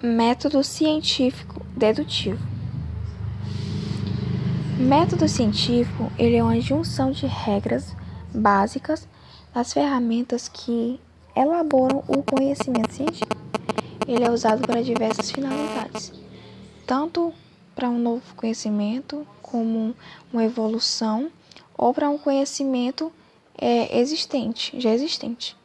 Método científico dedutivo. Método científico, ele é uma junção de regras básicas das ferramentas que elaboram o conhecimento científico. Ele é usado para diversas finalidades, tanto para um novo conhecimento, como uma evolução, ou para um conhecimento já existente.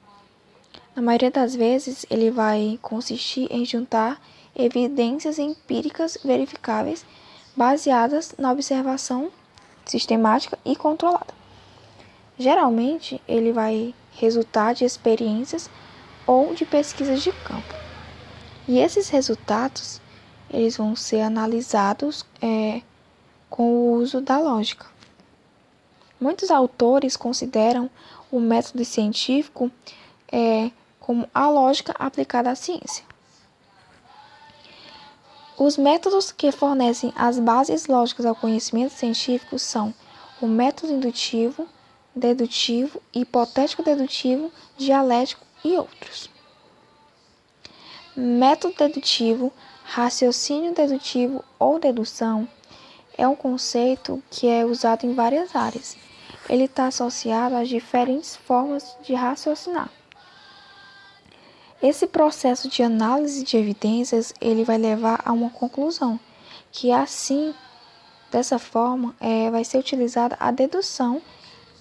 Na maioria das vezes, ele vai consistir em juntar evidências empíricas verificáveis baseadas na observação sistemática e controlada. Geralmente, ele vai resultar de experiências ou de pesquisas de campo. E esses resultados, eles vão ser analisados com o uso da lógica. Muitos autores consideram o método científico como a lógica aplicada à ciência. Os métodos que fornecem as bases lógicas ao conhecimento científico são o método indutivo, dedutivo, hipotético-dedutivo, dialético e outros. Método dedutivo, raciocínio dedutivo ou dedução é um conceito que é usado em várias áreas. Ele está associado às diferentes formas de raciocinar. Esse processo de análise de evidências, ele vai levar a uma conclusão, que assim, dessa forma, vai ser utilizada a dedução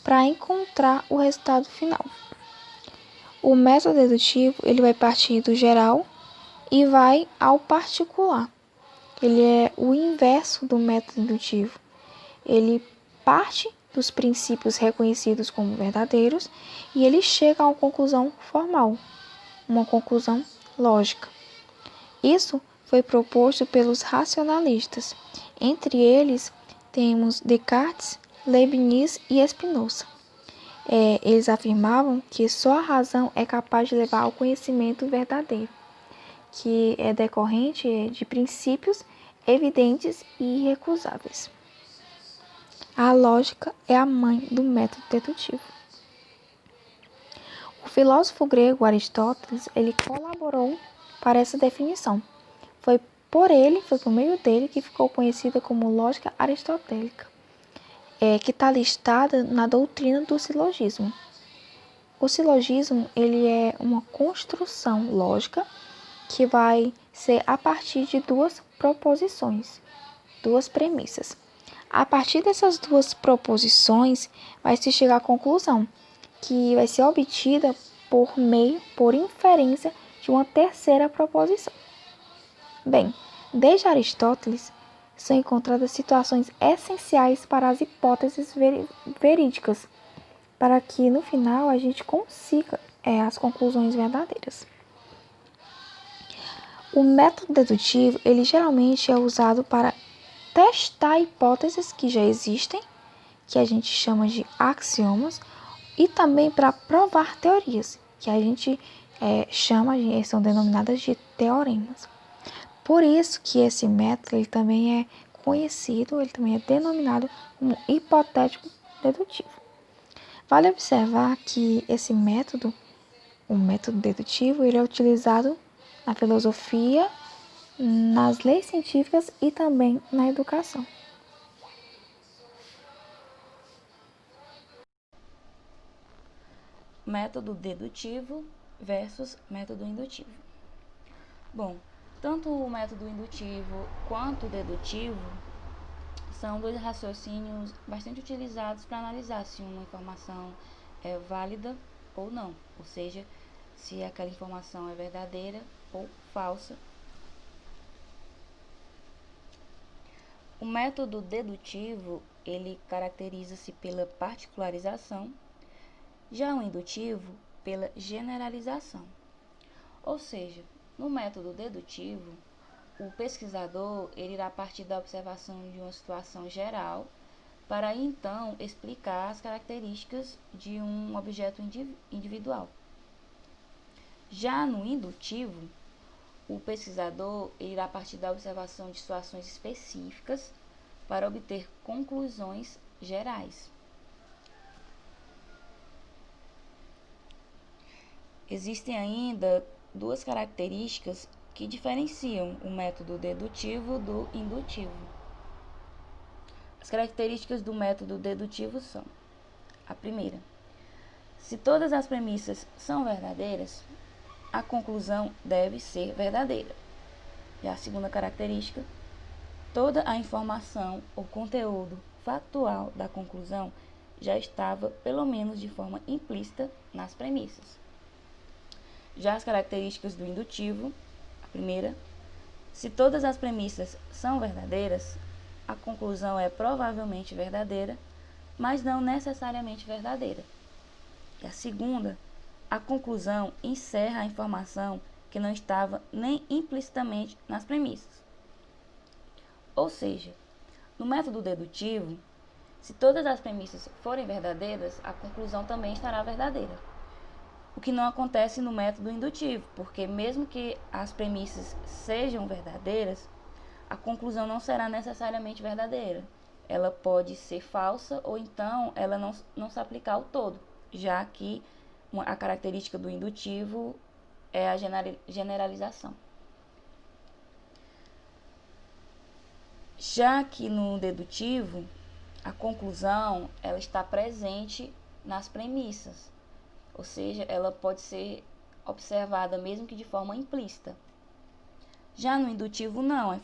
para encontrar o resultado final. O método dedutivo, ele vai partir do geral e vai ao particular. Ele é o inverso do método indutivo. Ele parte dos princípios reconhecidos como verdadeiros e ele chega a uma conclusão formal, uma conclusão lógica. Isso foi proposto pelos racionalistas. Entre eles, temos Descartes, Leibniz e Spinoza. Eles afirmavam que só a razão é capaz de levar ao conhecimento verdadeiro, que é decorrente de princípios evidentes e irrecusáveis. A lógica é a mãe do método dedutivo. O filósofo grego Aristóteles, ele colaborou para essa definição. Foi por meio dele que ficou conhecida como lógica aristotélica, que está listada na doutrina do silogismo. O silogismo, ele é uma construção lógica que vai ser a partir de duas proposições, duas premissas. A partir dessas duas proposições, vai se chegar à conclusão, que vai ser obtida por inferência de uma terceira proposição. Bem, desde Aristóteles, são encontradas situações essenciais para as hipóteses verídicas, para que no final a gente consiga as conclusões verdadeiras. O método dedutivo, ele geralmente é usado para testar hipóteses que já existem, que a gente chama de axiomas, e também para provar teorias, que a gente são denominadas de teoremas. Por isso que esse método ele também é conhecido, ele também é denominado como hipotético dedutivo. Vale observar que esse método, o método dedutivo, ele é utilizado na filosofia, nas leis científicas e também na educação. Método dedutivo versus método indutivo. Bom, tanto o método indutivo quanto o dedutivo são dois raciocínios bastante utilizados para analisar se uma informação é válida ou não, ou seja, se aquela informação é verdadeira ou falsa. O método dedutivo, ele caracteriza-se pela particularização, já o indutivo pela generalização. Ou seja, no método dedutivo, o pesquisador ele irá partir da observação de uma situação geral para então explicar as características de um objeto individual. Já no indutivo, o pesquisador irá partir da observação de situações específicas para obter conclusões gerais. Existem ainda duas características que diferenciam o método dedutivo do indutivo. As características do método dedutivo são: a primeira, se todas as premissas são verdadeiras, a conclusão deve ser verdadeira. E a segunda característica, toda a informação ou conteúdo factual da conclusão já estava, pelo menos de forma implícita, nas premissas. Já as características do indutivo, a primeira, se todas as premissas são verdadeiras, a conclusão é provavelmente verdadeira, mas não necessariamente verdadeira. E a segunda, a conclusão encerra a informação que não estava nem implicitamente nas premissas. Ou seja, no método dedutivo, se todas as premissas forem verdadeiras, a conclusão também estará verdadeira. O que não acontece no método indutivo, porque mesmo que as premissas sejam verdadeiras, a conclusão não será necessariamente verdadeira. Ela pode ser falsa ou então ela não se aplicar ao todo, já que a característica do indutivo é a generalização. Já que no dedutivo, a conclusão ela está presente nas premissas, ou seja, ela pode ser observada mesmo que de forma implícita. Já no indutivo não, a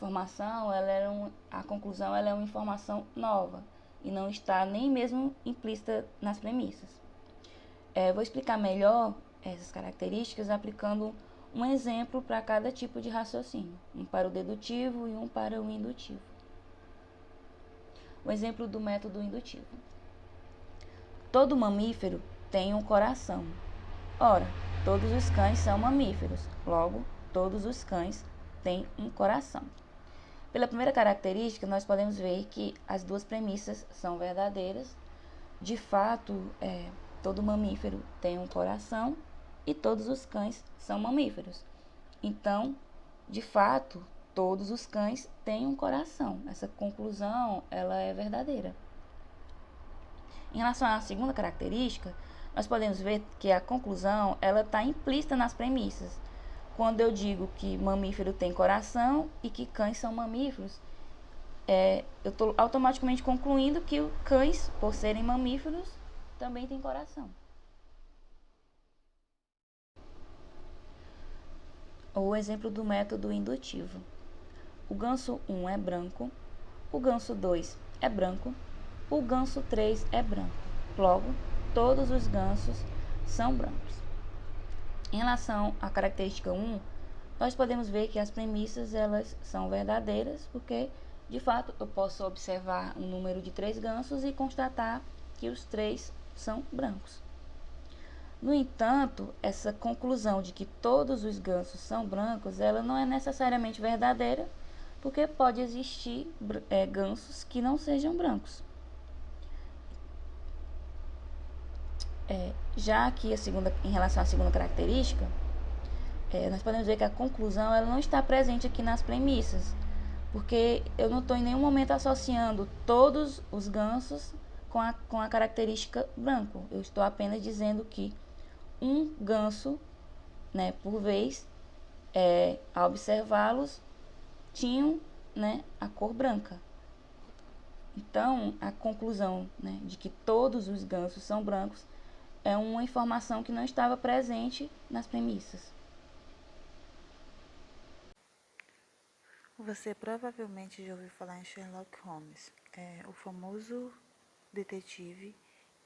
conclusão ela é uma informação nova e não está nem mesmo implícita nas premissas. Vou explicar melhor essas características aplicando um exemplo para cada tipo de raciocínio, um para o dedutivo e um para o indutivo. O exemplo do método indutivo. Todo mamífero tem um coração. Ora, todos os cães são mamíferos, logo, todos os cães têm um coração. Pela primeira característica, nós podemos ver que as duas premissas são verdadeiras. De fato, todo mamífero tem um coração e todos os cães são mamíferos. Então, de fato, todos os cães têm um coração. Essa conclusão ela é verdadeira. Em relação à segunda característica, nós podemos ver que a conclusão ela está implícita nas premissas. Quando eu digo que mamífero tem coração e que cães são mamíferos, eu estou automaticamente concluindo que cães, por serem mamíferos, também têm coração. O exemplo do método indutivo. O ganso 1 é branco, o ganso 2 é branco, o ganso 3 é branco. Logo, todos os gansos são brancos. Em relação à característica 1, nós podemos ver que as premissas elas são verdadeiras, porque, de fato, eu posso observar um número de 3 gansos e constatar que os 3 são brancos. No entanto, essa conclusão de que todos os gansos são brancos, ela não é necessariamente verdadeira, porque pode existir gansos que não sejam brancos. Já que em relação à segunda característica, nós podemos ver que a conclusão ela não está presente aqui nas premissas, porque eu não estou em nenhum momento associando todos os gansos com a característica branco. Eu estou apenas dizendo que um ganso, por vez, ao observá-los, tinham a cor branca. Então, a conclusão de que todos os gansos são brancos é uma informação que não estava presente nas premissas. Você provavelmente já ouviu falar em Sherlock Holmes, o famoso detetive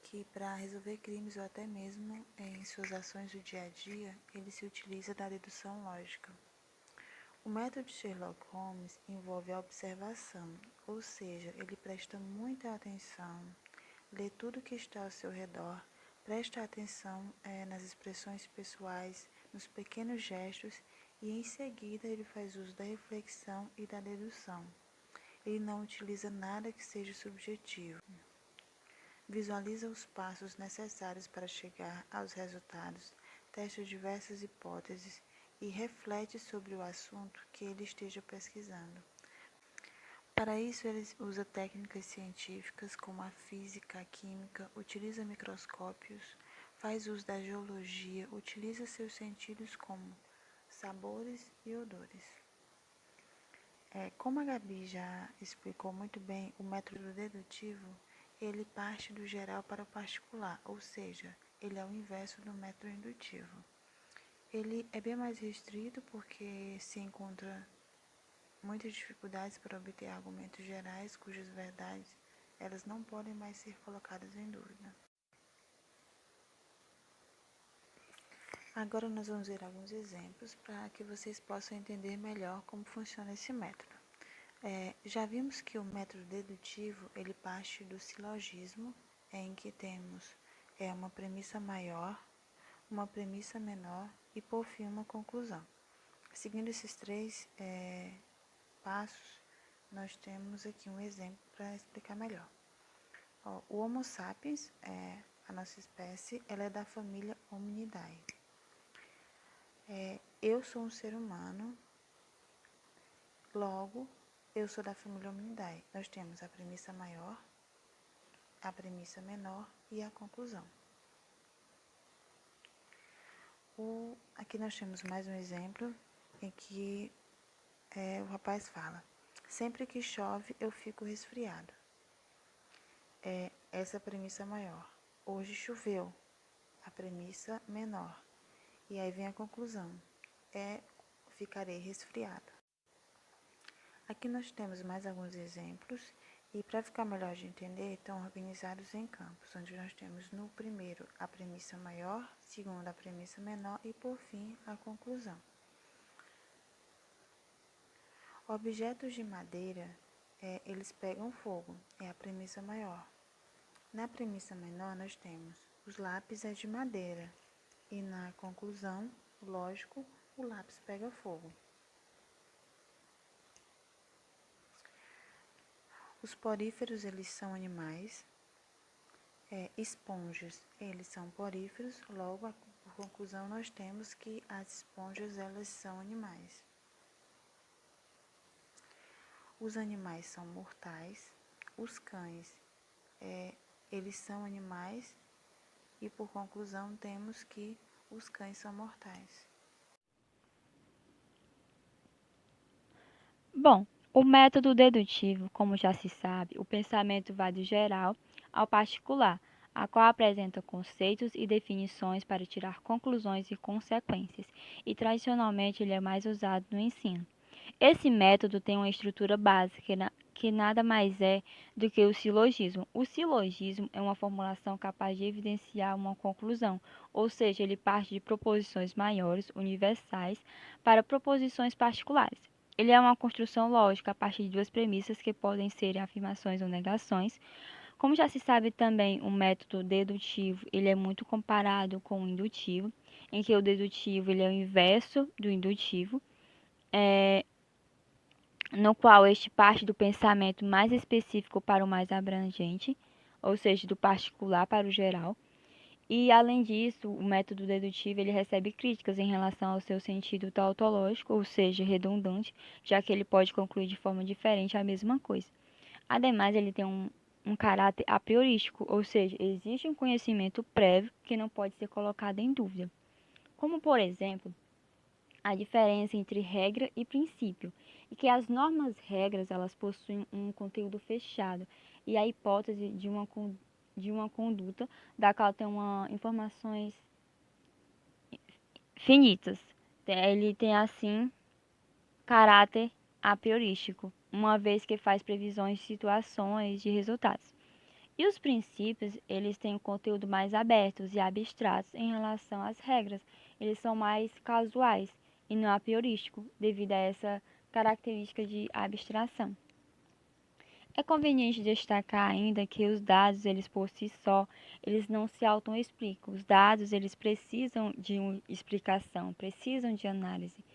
que, para resolver crimes ou até mesmo em suas ações do dia a dia, ele se utiliza da dedução lógica. O método de Sherlock Holmes envolve a observação, ou seja, ele presta muita atenção, lê tudo que está ao seu redor, presta atenção nas expressões pessoais, nos pequenos gestos e em seguida ele faz uso da reflexão e da dedução. Ele não utiliza nada que seja subjetivo. Visualiza os passos necessários para chegar aos resultados, testa diversas hipóteses e reflete sobre o assunto que ele esteja pesquisando. Para isso, ele usa técnicas científicas como a física, a química, utiliza microscópios, faz uso da geologia, utiliza seus sentidos como sabores e odores. Como a Gabi já explicou muito bem, o método dedutivo, ele parte do geral para o particular, ou seja, ele é o inverso do método indutivo. Ele é bem mais restrito porque se encontra muitas dificuldades para obter argumentos gerais cujas verdades elas não podem mais ser colocadas em dúvida. Agora nós vamos ver alguns exemplos para que vocês possam entender melhor como funciona esse método. Já vimos que o método dedutivo ele parte do silogismo, em que temos uma premissa maior, uma premissa menor e por fim uma conclusão. Seguindo esses três passos, nós temos aqui um exemplo para explicar melhor. O Homo sapiens, a nossa espécie, ela é da família Hominidae. Eu sou um ser humano, logo, eu sou da família Hominidae. Nós temos a premissa maior, a premissa menor e a conclusão. Aqui nós temos mais um exemplo em que o rapaz fala: sempre que chove eu fico resfriado. Essa é a premissa maior. Hoje choveu, a premissa menor. E aí vem a conclusão: ficarei resfriado. Aqui nós temos mais alguns exemplos e para ficar melhor de entender, estão organizados em campos, onde nós temos no primeiro a premissa maior, segundo a premissa menor e por fim a conclusão. Objetos de madeira, eles pegam fogo, é a premissa maior. Na premissa menor nós temos os lápis é de madeira e na conclusão, lógico, o lápis pega fogo. Os poríferos, eles são animais. Esponjas, eles são poríferos. Logo, por conclusão, nós temos que as esponjas, elas são animais. Os animais são mortais. Os cães, eles são animais. E, por conclusão, temos que os cães são mortais. Bom, o método dedutivo, como já se sabe, o pensamento vai do geral ao particular, a qual apresenta conceitos e definições para tirar conclusões e consequências, e tradicionalmente ele é mais usado no ensino. Esse método tem uma estrutura básica, que nada mais é do que o silogismo. O silogismo é uma formulação capaz de evidenciar uma conclusão, ou seja, ele parte de proposições maiores, universais, para proposições particulares. Ele é uma construção lógica a partir de duas premissas que podem ser afirmações ou negações. Como já se sabe também, o método dedutivo ele é muito comparado com o indutivo, em que o dedutivo ele é o inverso do indutivo, no qual este parte do pensamento mais específico para o mais abrangente, ou seja, do particular para o geral. E, além disso, o método dedutivo ele recebe críticas em relação ao seu sentido tautológico, ou seja, redundante, já que ele pode concluir de forma diferente a mesma coisa. Ademais, ele tem um caráter a priorístico, ou seja, existe um conhecimento prévio que não pode ser colocado em dúvida. Como, por exemplo, a diferença entre regra e princípio, e que as normas regras elas possuem um conteúdo fechado e a hipótese de uma conduta da qual tem informações finitas. Ele tem assim caráter a priorístico, uma vez que faz previsões de situações de resultados. E os princípios, eles têm um conteúdo mais abertos e abstratos em relação às regras. Eles são mais casuais e não a priorístico, devido a essa característica de abstração. É conveniente destacar ainda que os dados, eles por si só, eles não se auto-explicam. Os dados, eles precisam de uma explicação, precisam de análise,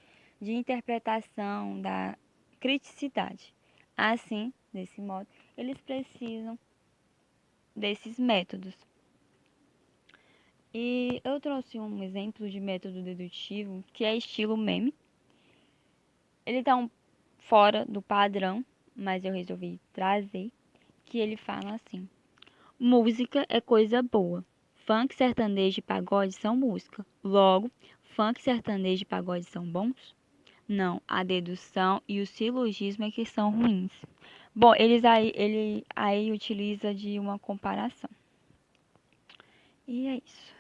de interpretação, da criticidade. Assim, desse modo, eles precisam desses métodos. E eu trouxe um exemplo de método dedutivo que é estilo meme. Ele está fora do padrão, mas eu resolvi trazer, que ele fala assim: música é coisa boa. Funk, sertanejo e pagode são música. Logo, funk, sertanejo e pagode são bons? Não, a dedução e o silogismo é que são ruins. Bom, ele aí utiliza de uma comparação. E é isso.